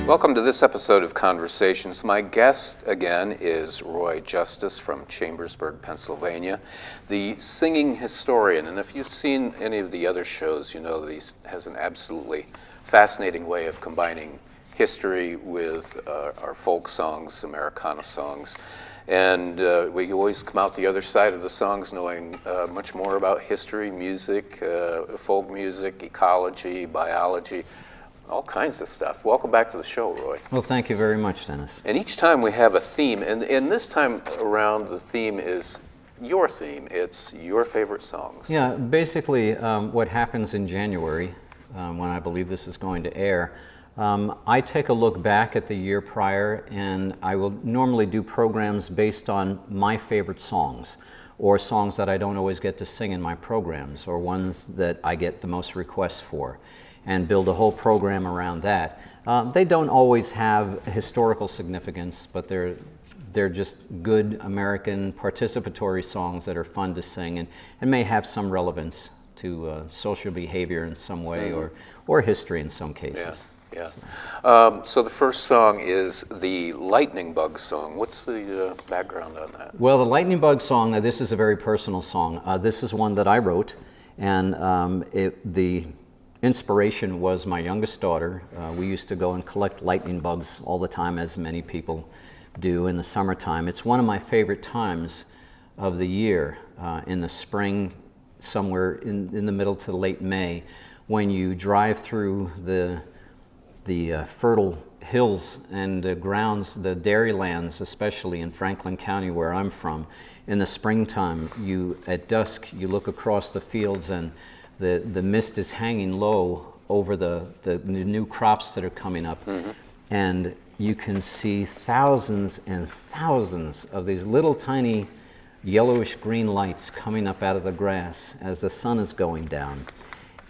Welcome to this episode of Conversations. My guest again is Roy Justice from Chambersburg, Pennsylvania, the singing historian. And if you've seen any of the other shows, you know that he has an absolutely fascinating way of combining history with our folk songs, Americana songs. And we always come out the other side of the songs knowing much more about history, music, folk music, ecology, biology, all kinds of stuff. Welcome back to the show, Roy. Well, thank you very much, Dennis. And each time we have a theme, and this time around the theme is your theme. It's your favorite songs. Yeah, basically what happens in January, when I believe this is going to air, I take a look back at the year prior, and I will normally do programs based on my favorite songs, or songs that I don't always get to sing in my programs, or ones that I get the most requests for, and build a whole program around that. They don't always have historical significance, but they're just good American participatory songs that are fun to sing and may have some relevance to social behavior in some way, or history in some cases. Yeah. So the first song is the Lightning Bug song. What's the background on that? Well, the Lightning Bug song, this is a very personal song. This is one that I wrote, and the inspiration was my youngest daughter. We used to go and collect lightning bugs all the time, as many people do in the summertime. It's one of my favorite times of the year, in the spring, somewhere in the middle to late May, when you drive through the fertile hills and grounds, the dairy lands, especially in Franklin County where I'm from. In the springtime, at dusk, you look across the fields and the mist is hanging low over the new crops that are coming up. Mm-hmm. And you can see thousands and thousands of these little tiny yellowish green lights coming up out of the grass as the sun is going down.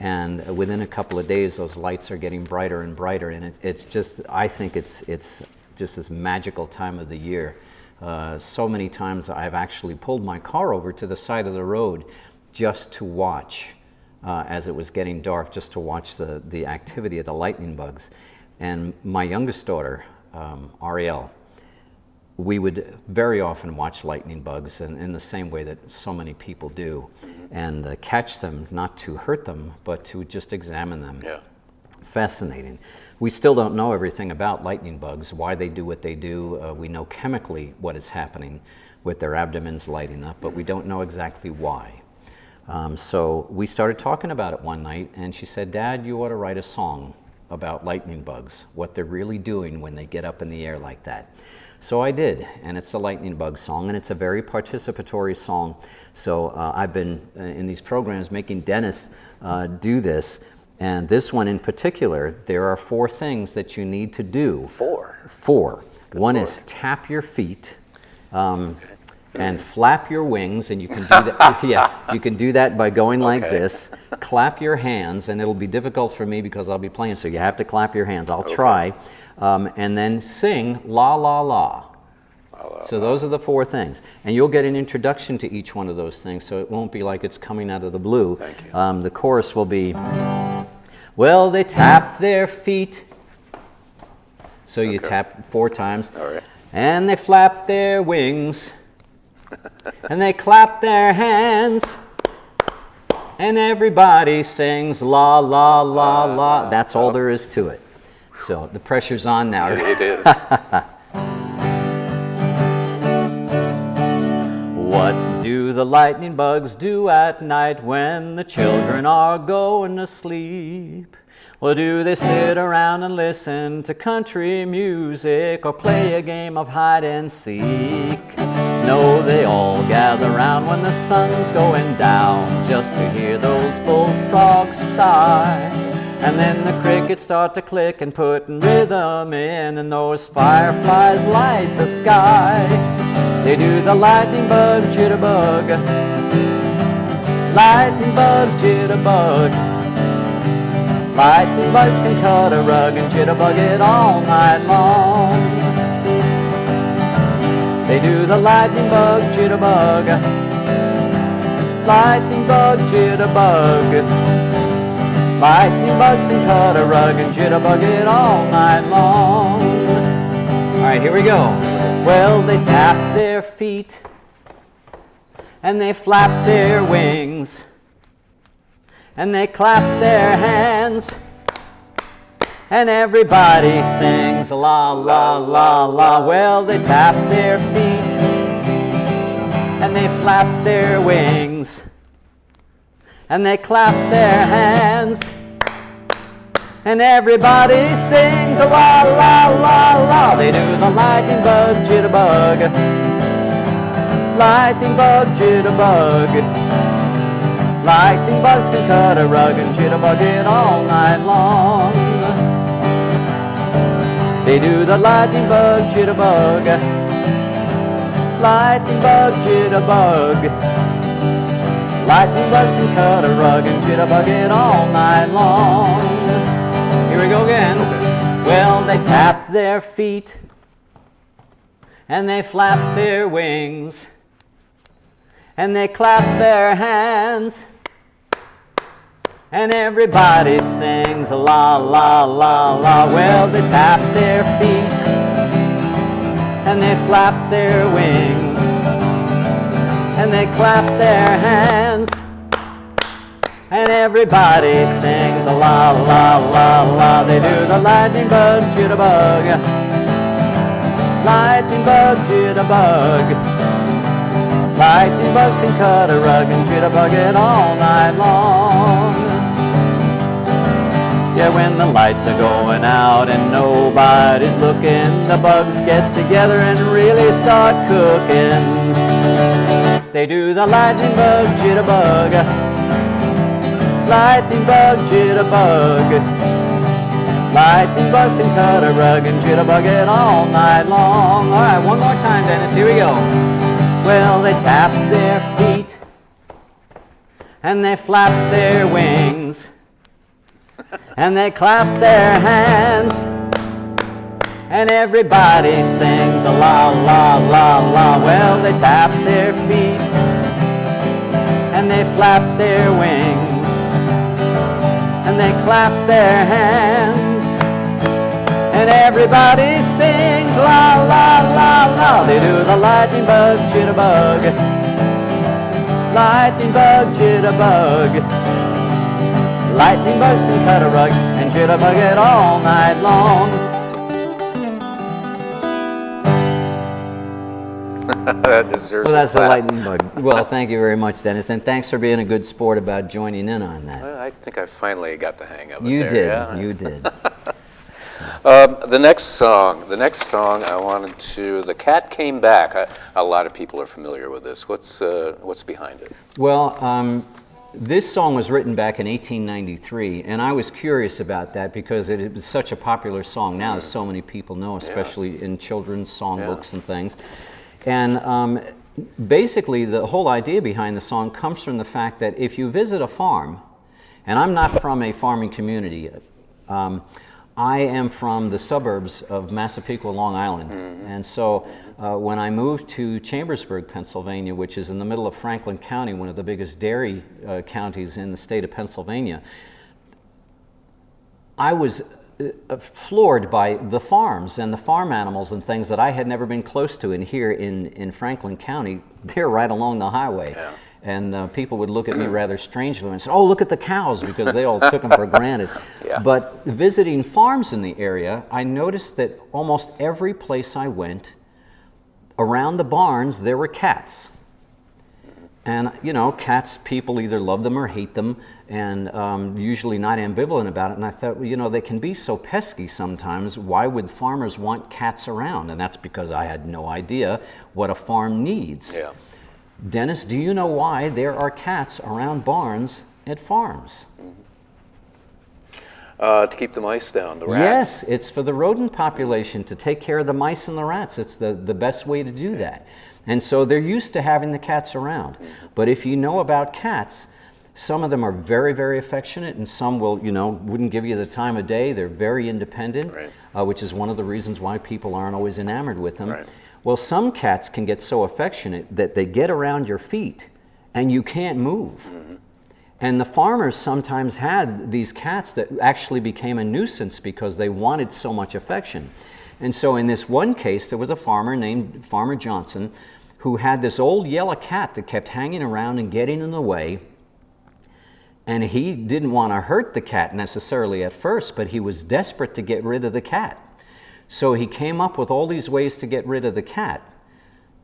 And within a couple of days, those lights are getting brighter and brighter, and it's just, I think it's just this magical time of the year. So many times I've actually pulled my car over to the side of the road just to watch, as it was getting dark, just to watch the activity of the lightning bugs. And my youngest daughter, Ariel, we would very often watch lightning bugs in the same way that so many people do, and catch them, not to hurt them, but to just examine them. Yeah. Fascinating. We still don't know everything about lightning bugs, why they do what they do. We know chemically what is happening with their abdomens lighting up, but we don't know exactly why. So we started talking about it one night, and she said, "Dad, you ought to write a song about lightning bugs, what they're really doing when they get up in the air like that." So I did, and it's the Lightning Bug song, and it's a very participatory song. So I've been in these programs making Dennis do this, and this one in particular, there are 4 things that you need to do. 4? 4. Good One Lord. is tap your feet, and flap your wings, and you can do that. Yeah, you can do that by going like this. Clap your hands, and it'll be difficult for me because I'll be playing, so you have to clap your hands. I'll try. And then sing la la la. So those are the 4 things, and you'll get an introduction to each one of those things, so it won't be like it's coming out of the blue. Thank you. The chorus will be, well, they tapped their feet. So you tap 4 times. All right. And they flapped their wings. And they clapped their hands. And everybody sings la la la la. That's all there is to it. So the pressure's on now. It is. What do the lightning bugs do at night when the children are going to sleep? Well, do they sit around and listen to country music or play a game of hide and seek? No, they all gather round when the sun's going down just to hear those bullfrogs sigh. And then the crickets start to click and putting rhythm in, and those fireflies light the sky. They do the lightning bug jitterbug, lightning bug jitterbug. Lightning bugs can cut a rug and jitterbug it all night long. They do the lightning bug jitterbug, lightning bug jitterbug. Lightning bugs can cut a rug and jitterbug it all night long. here we go. Well, they tap their feet and they flap their wings and they clap their hands and everybody sings la la la la. Well, they tap their feet and they flap their wings and they clap their hands and everybody sings a la la la la. They do the lightning bug jitterbug, lightning bug jitterbug. Lightning bugs can cut a rug and jitterbug it all night long. They do the lightning bug jitterbug, lightning bug jitterbug. Lightning bugs can cut a rug and jitterbug it all night long. Here we go again. Well, they tap their feet and they flap their wings and they clap their hands and everybody sings la la la la. Well, they tap their feet and they flap their wings and they clap their hands and everybody sings la la la la. They do the lightning bug jitterbug, lightning bug jitterbug. Lightning bugs can cut a rug and jitterbug it all night long. Yeah, when the lights are going out and nobody's looking, the bugs get together and really start cooking. They do the lightning bug jitterbug, lightning bug jitterbug. Lightning bugs can cut a rug and jitterbug it all night long. All right, one more time, Dennis. Here we go. Well, they tap their feet and they flap their wings and they clap their hands and everybody sings a la la la la. Well, they tap their feet and they flap their wings and they clap their hands and everybody sings la la la la. They do the lightning bug jitterbug, lightning bug jitterbug. Lightning bugs can cut a rug and jitterbug it all night long. That deserves Well, that's a the clap. lightning bug. Well, thank you very much, Dennis, and thanks for being a good sport about joining in on that. Well, I think I finally got the hang of it. You there, did, yeah. you did. The next song I wanted to, The Cat Came Back. A lot of people are familiar with this. What's behind it? Well, this song was written back in 1893, and I was curious about that because it was such a popular song now, as so many people know, especially in children's songbooks and things. And basically, the whole idea behind the song comes from the fact that if you visit a farm, and I'm not from a farming community, I am from the suburbs of Massapequa, Long Island, and so when I moved to Chambersburg, Pennsylvania, which is in the middle of Franklin County, one of the biggest dairy counties in the state of Pennsylvania, I was floored by the farms and the farm animals and things that I had never been close to. And here in Franklin County, they're right along the highway. Yeah. And people would look at me rather strangely and say, "Oh, look at the cows," because they all took them for granted. Yeah. But visiting farms in the area, I noticed that almost every place I went, around the barns, there were cats. And, you know, cats, people either love them or hate them, and usually not ambivalent about it. And I thought, well, you know, they can be so pesky sometimes. Why would farmers want cats around? And that's because I had no idea what a farm needs. Yeah. Dennis, do you know why there are cats around barns at farms? To keep the mice down, the rats. Yes, it's for the rodent population, to take care of the mice and the rats. It's the best way to do that. And so they're used to having the cats around. But if you know about cats, some of them are very, very affectionate, and some will, you know, wouldn't give you the time of day. They're very independent, which is one of the reasons why people aren't always enamored with them. Right. Well, some cats can get so affectionate that they get around your feet and you can't move. And the farmers sometimes had these cats that actually became a nuisance because they wanted so much affection. And so in this one case, there was a farmer named Farmer Johnson who had this old yellow cat that kept hanging around and getting in the way. And he didn't want to hurt the cat necessarily at first, but he was desperate to get rid of the cat. So he came up with all these ways to get rid of the cat,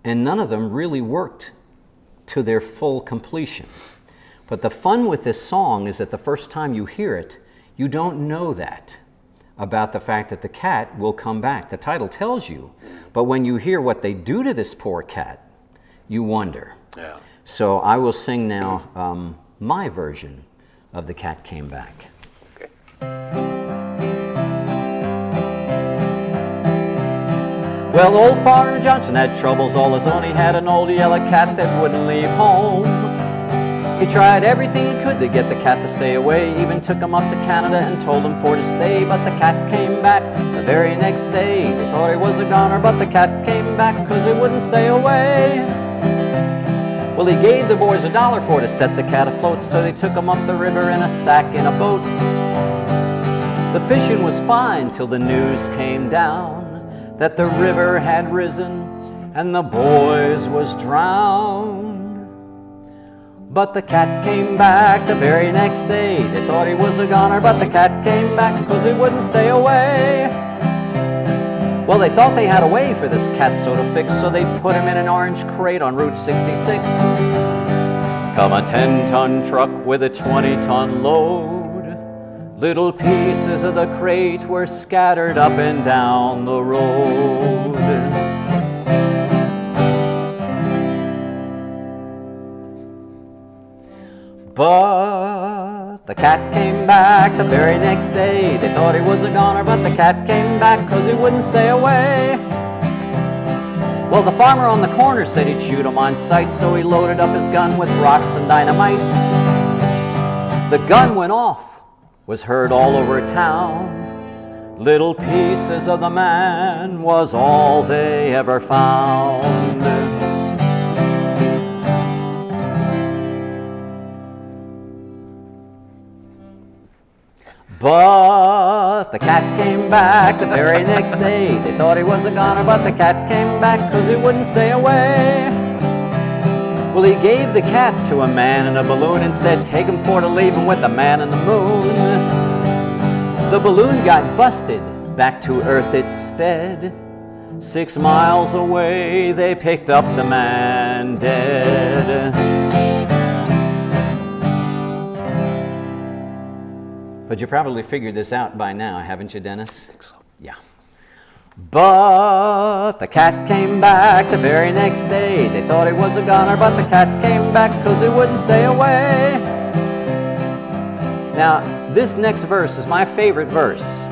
and none of them really worked to their full completion. But the fun with this song is that the first time you hear it, you don't know that about the fact that the cat will come back. The title tells you, but when you hear what they do to this poor cat, you wonder. Yeah. So I will sing now my version of The Cat Came Back. Okay. Well, old Farmer Johnson had troubles all his own. He had an old yellow cat that wouldn't leave home. He tried everything he could to get the cat to stay away, even took him up to Canada and told him for to stay. But the cat came back the very next day. They thought he was a goner, but the cat came back 'cause he wouldn't stay away. Well, he gave the boys $1 for to set the cat afloat, so they took him up the river in a sack in a boat. The fishing was fine till the news came down that the river had risen and the boys was drowned. But the cat came back the very next day. They thought he was a goner, but the cat came back 'cause he wouldn't stay away. Well, they thought they had a way for this cat so to fix, so they put him in an orange crate on Route 66. Come a 10-ton truck with a 20-ton load. Little pieces of the crate were scattered up and down the road. But the cat came back the very next day. They thought he was a goner, but the cat came back 'cause he wouldn't stay away. Well, the farmer on the corner said he'd shoot him on sight, so he loaded up his gun with rocks and dynamite. The gun went off, was heard all over town. Little pieces of the man was all they ever found. But the cat came back the very next day. They thought he was a goner, but the cat came back 'cause he wouldn't stay away. Well, he gave the cat to a man in a balloon and said, take him for to leave him with the man in the moon. The balloon got busted, back to earth it sped. 6 miles away they picked up the man dead. But you probably figured this out by now, haven't you, Dennis? I think so. Yeah. But the cat came back the very next day. They thought he was a goner, but the cat came back 'cause he wouldn't stay away. Now, this next verse is my favorite verse,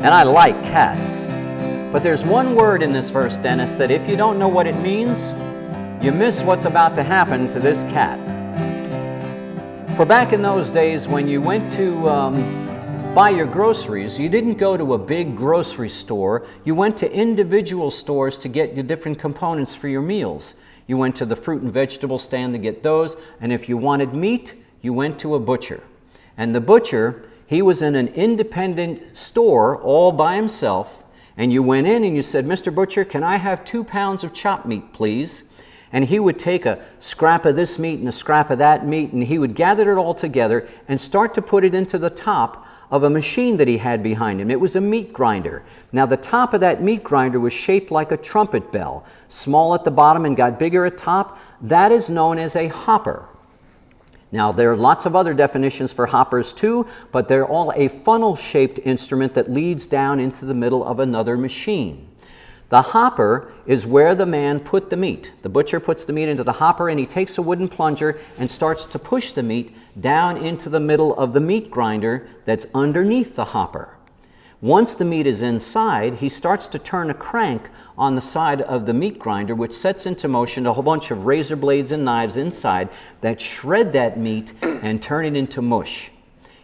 and I like cats. But there's one word in this verse, Dennis, that if you don't know what it means, you miss what's about to happen to this cat. For back in those days, when you went to buy your groceries, you didn't go to a big grocery store. You went to individual stores to get your different components for your meals. You went to the fruit and vegetable stand to get those, and if you wanted meat, you went to a butcher. And the butcher, he was in an independent store all by himself, and you went in and you said, Mr. Butcher, can I have 2 pounds of chopped meat, please? And he would take a scrap of this meat and a scrap of that meat, and he would gather it all together and start to put it into the top of a machine that he had behind him. It was a meat grinder. Now, the top of that meat grinder was shaped like a trumpet bell, small at the bottom and got bigger at top. That is known as a hopper. Now, there are lots of other definitions for hoppers too, but they're all a funnel-shaped instrument that leads down into the middle of another machine. The hopper is where the man put the meat. The butcher puts the meat into the hopper, and he takes a wooden plunger and starts to push the meat down into the middle of the meat grinder that's underneath the hopper. Once the meat is inside, he starts to turn a crank on the side of the meat grinder, which sets into motion a whole bunch of razor blades and knives inside that shred that meat and turn it into mush.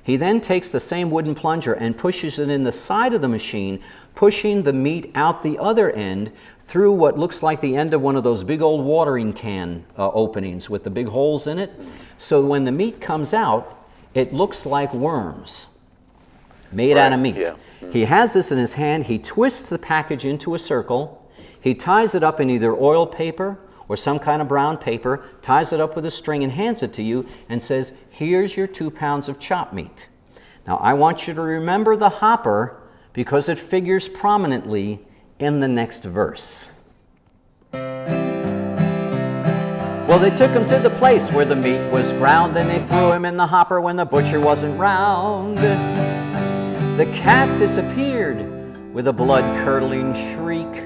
He then takes the same wooden plunger and pushes it in the side of the machine, pushing the meat out the other end through what looks like the end of one of those big old watering can openings with the big holes in it. So when the meat comes out, it looks like worms made out of meat. Yeah. He has this in his hand. He twists the package into a circle. He ties it up in either oil paper or some kind of brown paper, ties it up with a string and hands it to you and says, here's your 2 pounds of chopped meat. Now I want you to remember the hopper because it figures prominently in the next verse. Well, they took him to the place where the meat was ground, and they threw him in the hopper when the butcher wasn't round. The cat disappeared with a blood-curdling shriek,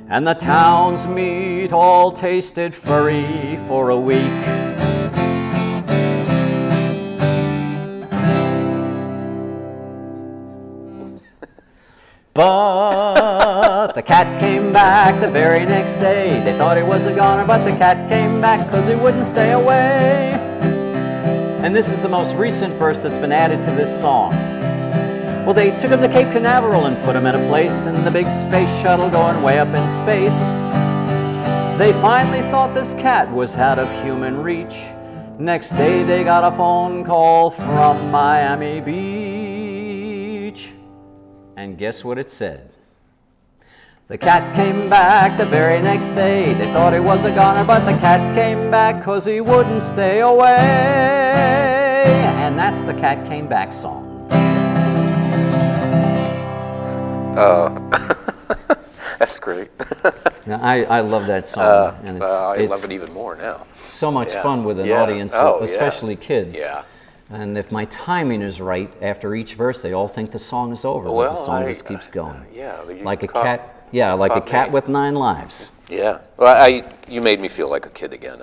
and the town's meat all tasted furry for a week. But the cat came back the very next day. They thought he was a goner, but the cat came back 'cause he wouldn't stay away. And this is the most recent verse that's been added to this song. Well, they took him to Cape Canaveral and put him in a place in the big space shuttle going way up in space. They finally thought this cat was out of human reach. Next day they got a phone call from Miami Beach. And guess what it said? The cat came back the very next day. They thought he was a goner, but the cat came back 'cause he wouldn't stay away. And that's the Cat Came Back song. That's great. Now, I love that song. And I love it even more now. So much fun with an Yeah. audience, Oh, especially kids. Yeah. And if my timing is right, after each verse, they all think the song is over, but the song just keeps going. Yeah. Like a cat. Yeah, like a cat with 9 lives. Yeah. Well, you made me feel like a kid again.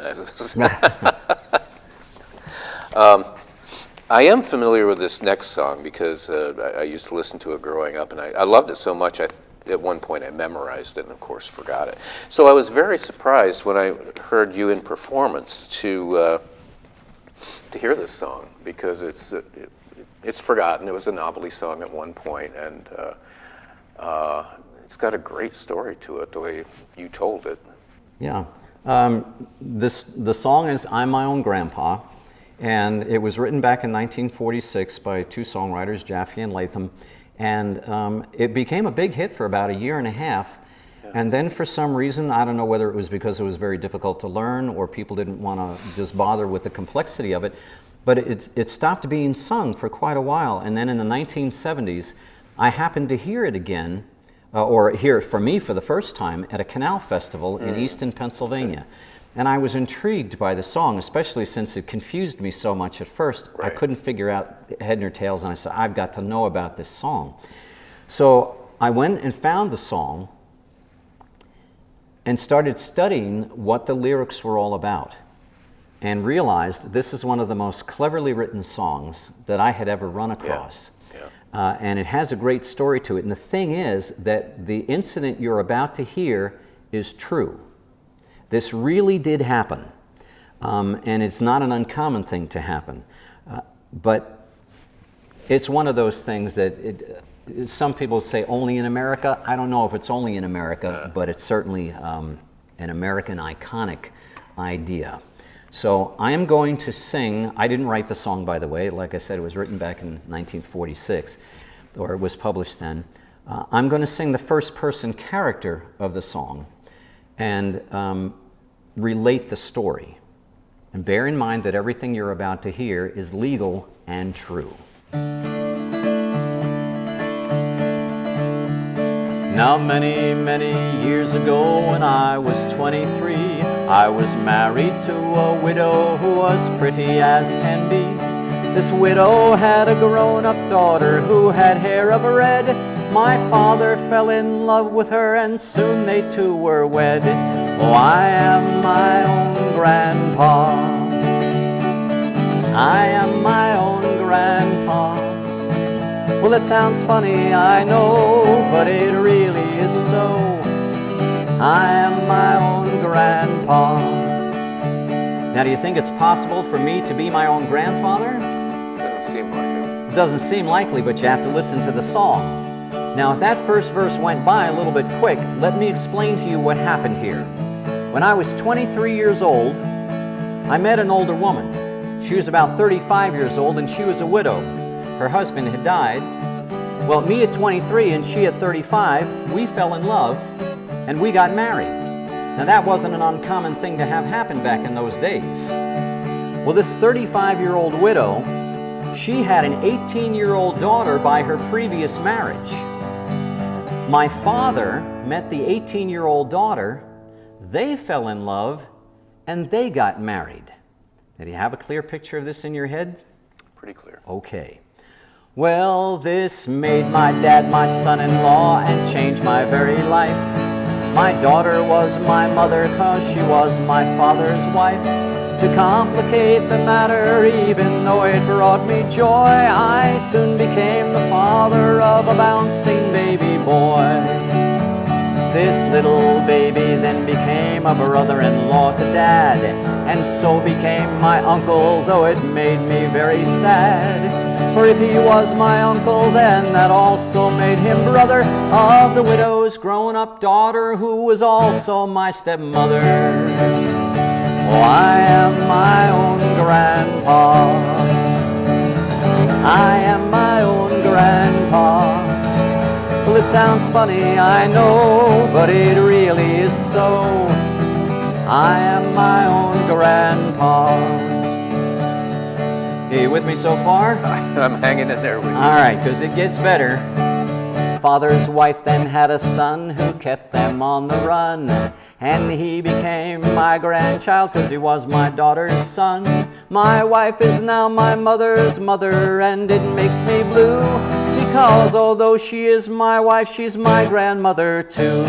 I am familiar with this next song because I used to listen to it growing up, and I loved it so much. At one point, I memorized it and, of course, forgot it. So I was very surprised when I heard you in performance to hear this song because it's forgotten. It was a novelty song at one point, and it's got a great story to it the way you told it. Yeah. The song is I'm My Own Grandpa, and it was written back in 1946 by 2 songwriters, Jaffe and Latham, and it became a big hit for about a year and a half. Yeah. And then for some reason, I don't know whether it was because it was very difficult to learn or people didn't want to just bother with the complexity of it, but it stopped being sung for quite a while. And then in the 1970s, I happened to hear it again, or hear it for me for the first time at a canal festival in Easton, Pennsylvania. And I was intrigued by the song, especially since it confused me so much at first. Right. I couldn't figure out head nor tails, and I said, I've got to know about this song. So I went and found the song and started studying what the lyrics were all about, and realized this is one of the most cleverly written songs that I had ever run across. Yeah. And it has a great story to it. And the thing is that the incident you're about to hear is true. This really did happen, and it's not an uncommon thing to happen. But it's one of those things that some people say only in America. I don't know if it's only in America, but it's certainly an American iconic idea. So I am going to sing. I didn't write the song, by the way. Like I said, it was written back in 1946, or it was published then. I'm going to sing the first-person character of the song and relate the story. And bear in mind that everything you're about to hear is legal and true. Now many, many years ago when I was 23, I was married to a widow who was pretty as can be. This widow had a grown-up daughter who had hair of a red. My father fell in love with her and soon they two were wed. Oh, I am my own grandpa. I am my own grandpa. Well, it sounds funny, I know, but it really is so. I am my own grandpa. Now, do you think it's possible for me to be my own grandfather? Doesn't seem like it. doesn't seem likely, but you have to listen to the song. Now, if that first verse went by a little bit quick, let me explain to you what happened here. When I was 23 years old, I met an older woman. She was about 35 years old, and she was a widow. Her husband had died. Well, me at 23 and she at 35, we fell in love, and we got married. Now, that wasn't an uncommon thing to have happen back in those days. Well, this 35-year-old widow, she had an 18-year-old daughter by her previous marriage. My father met the 18-year-old daughter, they fell in love, and they got married. Now, do you have a clear picture of this in your head? Pretty clear. Okay. Well, this made my dad my son-in-law and changed my very life. My daughter was my mother 'cause she was my father's wife. To complicate the matter, even though it brought me joy, I soon became the father of a bouncing baby boy. This little baby then became a brother-in-law to Dad, and so became my uncle, though it made me very sad. For if he was my uncle, then that also made him brother of the widow's grown-up daughter, who was also my stepmother. Oh, I am my own grandpa. I am my own grandpa. Well, it sounds funny, I know, but it really is so. I am my own grandpa. Are you with me so far? I'm hanging in there with you. All right, because it gets better. Father's wife then had a son who kept them on the run, and he became my grandchild because he was my daughter's son. My wife is now my mother's mother, and it makes me blue, because although she is my wife, she's my grandmother too.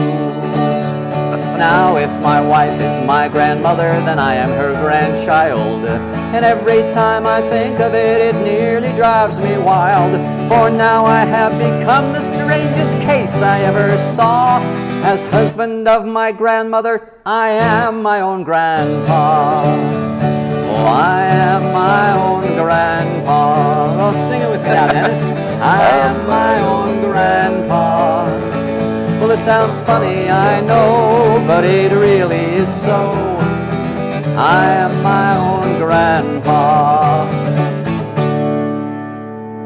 Now if my wife is my grandmother, then I am her grandchild, and every time I think of it, it nearly drives me wild. For now I have become the strangest case I ever saw. As husband of my grandmother, I am my own grandpa. Oh, I am my own grandpa. Oh, sing it with me now, Dennis. I am my own grandpa. Well, it sounds funny, I know, but it really is so. I am my own grandpa.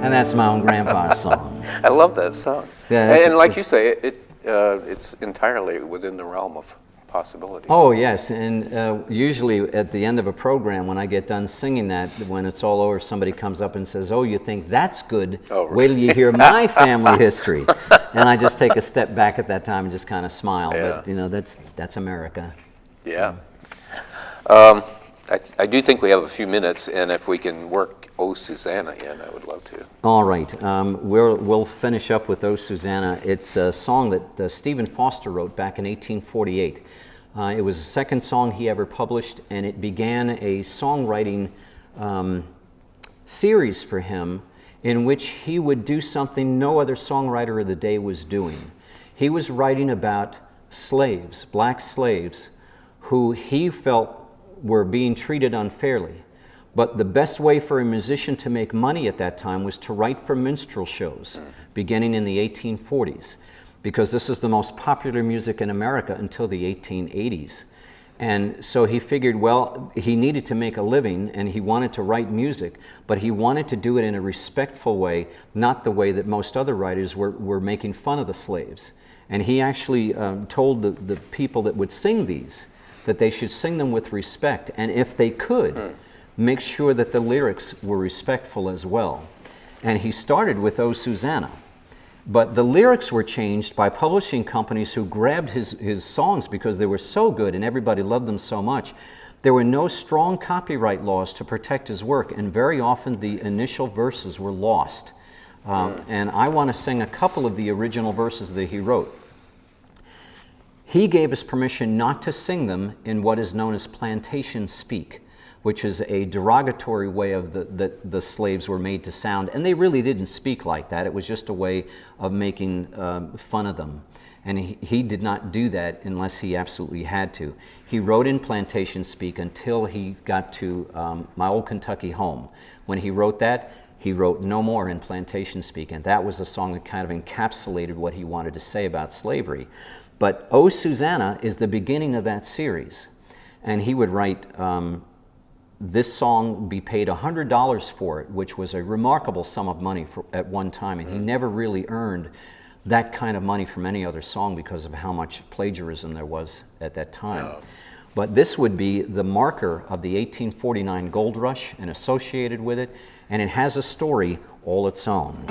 And that's my own grandpa's song. I love that song. Yeah, and like you say, it's entirely within the realm of possibility. Oh, yes, and usually at the end of a program, when I get done singing that, when it's all over, somebody comes up and says, "Oh, you think that's good? Oh, right. Wait till you hear my family history." And I just take a step back at that time and just kind of smile. Yeah. But, you know, that's America. Yeah. I do think we have a few minutes, and if we can work "Oh, Susanna" in, I would love to. All right, we'll finish up with "Oh, Susanna." It's a song that Stephen Foster wrote back in 1848. It was the second song he ever published, and it began a songwriting series for him in which he would do something no other songwriter of the day was doing. He was writing about slaves, black slaves, who he felt were being treated unfairly. But the best way for a musician to make money at that time was to write for minstrel shows, beginning in the 1840s, because this is the most popular music in America until the 1880s. And so he figured, well, he needed to make a living, and he wanted to write music, but he wanted to do it in a respectful way, not the way that most other writers were making fun of the slaves. And he actually told the people that would sing these that they should sing them with respect, and if they could, make sure that the lyrics were respectful as well. And he started with "Oh, Susanna." But the lyrics were changed by publishing companies who grabbed his songs because they were so good and everybody loved them so much. There were no strong copyright laws to protect his work, and very often the initial verses were lost. And I want to sing a couple of the original verses that he wrote. He gave us permission not to sing them in what is known as plantation speak, which is a derogatory way of the slaves were made to sound. And they really didn't speak like that. It was just a way of making fun of them. And he did not do that unless he absolutely had to. He wrote in plantation speak until he got to My Old Kentucky Home. When he wrote that, he wrote No More in plantation speak, and that was a song that kind of encapsulated what he wanted to say about slavery. But O Susanna is the beginning of that series, and he would write this song, be paid $100 for it, which was a remarkable sum of money at one time, and he never really earned that kind of money from any other song because of how much plagiarism there was at that time. Oh. But this would be the marker of the 1849 gold rush and associated with it, and it has a story all its own.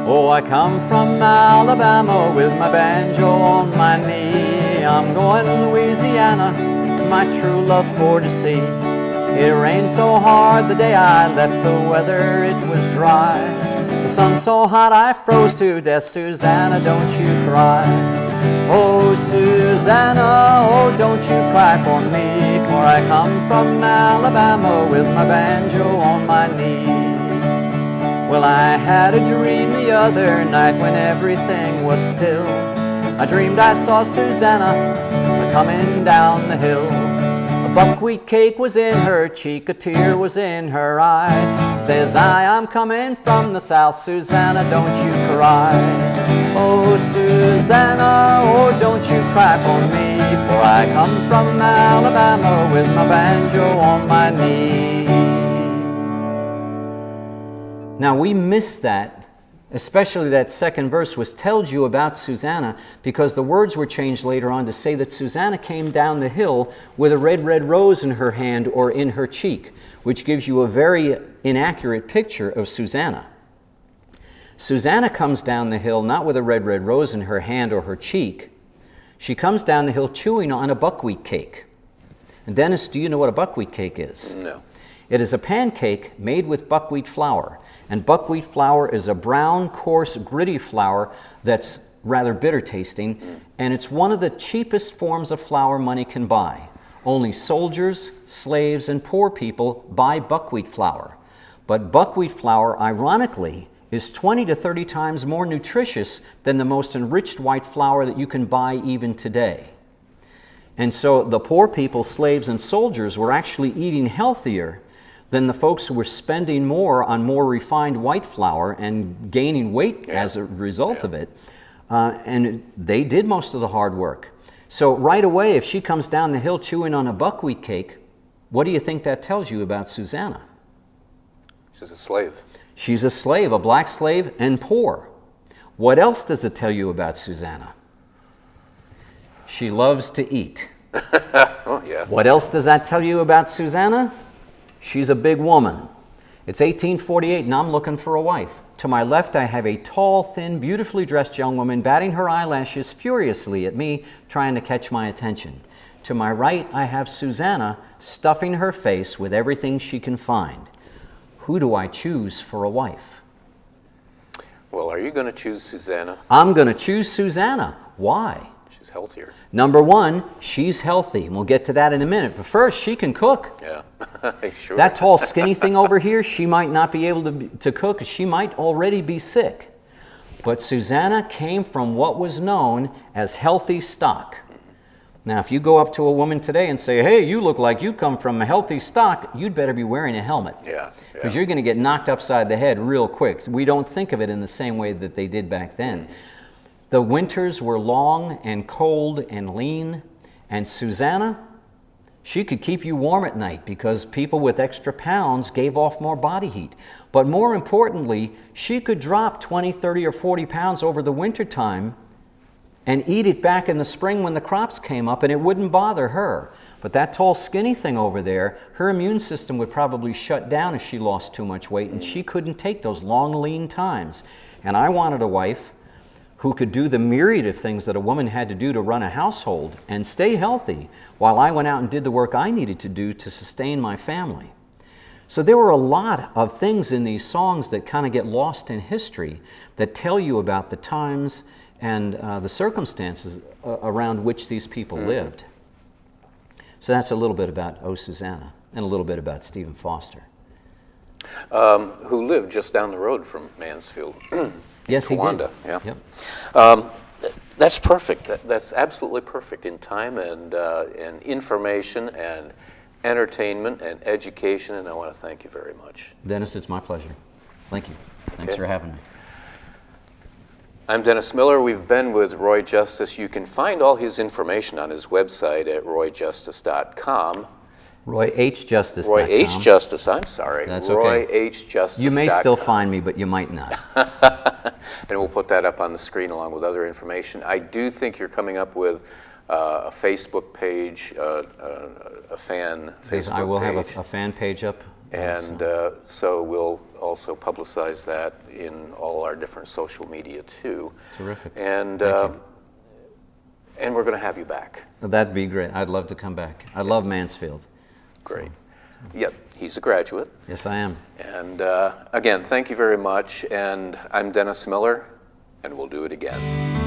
Oh, I come from Alabama with my banjo on my knee. I'm going to Louisiana, my true love for to see. It rained so hard the day I left, the weather it was dry. The sun so hot I froze to death. Susanna, don't you cry. Oh, Susanna, oh, don't you cry for me, for I come from Alabama with my banjo on my knee. Well, I had a dream the other night when everything was still. I dreamed I saw Susanna coming down the hill. A buckwheat cake was in her cheek, a tear was in her eye. Says I'm coming from the south, Susanna, don't you cry. Oh, Susanna, oh, don't you cry for me, for I come from Alabama with my banjo on my knee. Now we miss that, especially that second verse, which tells you about Susanna, because the words were changed later on to say that Susanna came down the hill with a red, red rose in her hand or in her cheek, which gives you a very inaccurate picture of Susanna. Susanna comes down the hill not with a red, red rose in her hand or her cheek. She comes down the hill chewing on a buckwheat cake. And Dennis, do you know what a buckwheat cake is? No. It is a pancake made with buckwheat flour. And buckwheat flour is a brown, coarse, gritty flour that's rather bitter tasting, and it's one of the cheapest forms of flour money can buy. Only soldiers, slaves, and poor people buy buckwheat flour. But buckwheat flour, ironically, is 20 to 30 times more nutritious than the most enriched white flour that you can buy even today. And so the poor people, slaves, and soldiers were actually eating healthier than the folks who were spending more on more refined white flour and gaining weight as a result of it. And they did most of the hard work. So right away, if she comes down the hill chewing on a buckwheat cake, what do you think that tells you about Susanna? She's a slave. She's a slave, a black slave, and poor. What else does it tell you about Susanna? She loves to eat. Oh, yeah. What else does that tell you about Susanna? She's a big woman. It's 1848 and I'm looking for a wife. To my left I have a tall, thin, beautifully dressed young woman batting her eyelashes furiously at me, trying to catch my attention. To my right I have Susanna stuffing her face with everything she can find. Who do I choose for a wife? Well, are you going to choose Susanna? I'm going to choose Susanna. Why? She's healthier. Number one, she's healthy, and we'll get to that in a minute. But first, she can cook. Yeah, sure. That tall, skinny thing over here, she might not be able to cook. She might already be sick. But Susanna came from what was known as healthy stock. Now, if you go up to a woman today and say, hey, you look like you come from a healthy stock, you'd better be wearing a helmet. Yeah. Because you're going to get knocked upside the head real quick. We don't think of it in the same way that they did back then. The winters were long and cold and lean, and Susanna, she could keep you warm at night because people with extra pounds gave off more body heat. But more importantly, she could drop 20, 30, or 40 pounds over the winter time and eat it back in the spring when the crops came up, and it wouldn't bother her. But that tall, skinny thing over there, her immune system would probably shut down if she lost too much weight, and she couldn't take those long, lean times. And I wanted a wife who could do the myriad of things that a woman had to do to run a household and stay healthy while I went out and did the work I needed to do to sustain my family. So there were a lot of things in these songs that kind of get lost in history that tell you about the times and the circumstances around which these people lived. So that's a little bit about O Susanna and a little bit about Stephen Foster. Who lived just down the road from Mansfield. Yes, he did. Yeah. Yep. That's perfect. That's absolutely perfect in time and information and entertainment and education, and I want to thank you very much. Dennis, it's my pleasure. Thank you. Thanks Okay. for having me. I'm Dennis Miller. We've been with Roy Justice. You can find all his information on his website at royjustice.com. RoyHJustice.com. Roy H. Justice, I'm sorry. That's Roy okay. H. Justice. You may still find me, but you might not. And we'll put that up on the screen along with other information. I do think you're coming up with a Facebook page, a fan Facebook I will page. have a fan page up. And so we'll also publicize that in all our different social media too. Terrific. And and we're going to have you back. That'd be great. I'd love to come back. I love Mansfield. Great. Yep, he's a graduate. Yes, I am. And again, thank you very much. And I'm Dennis Miller, and we'll do it again.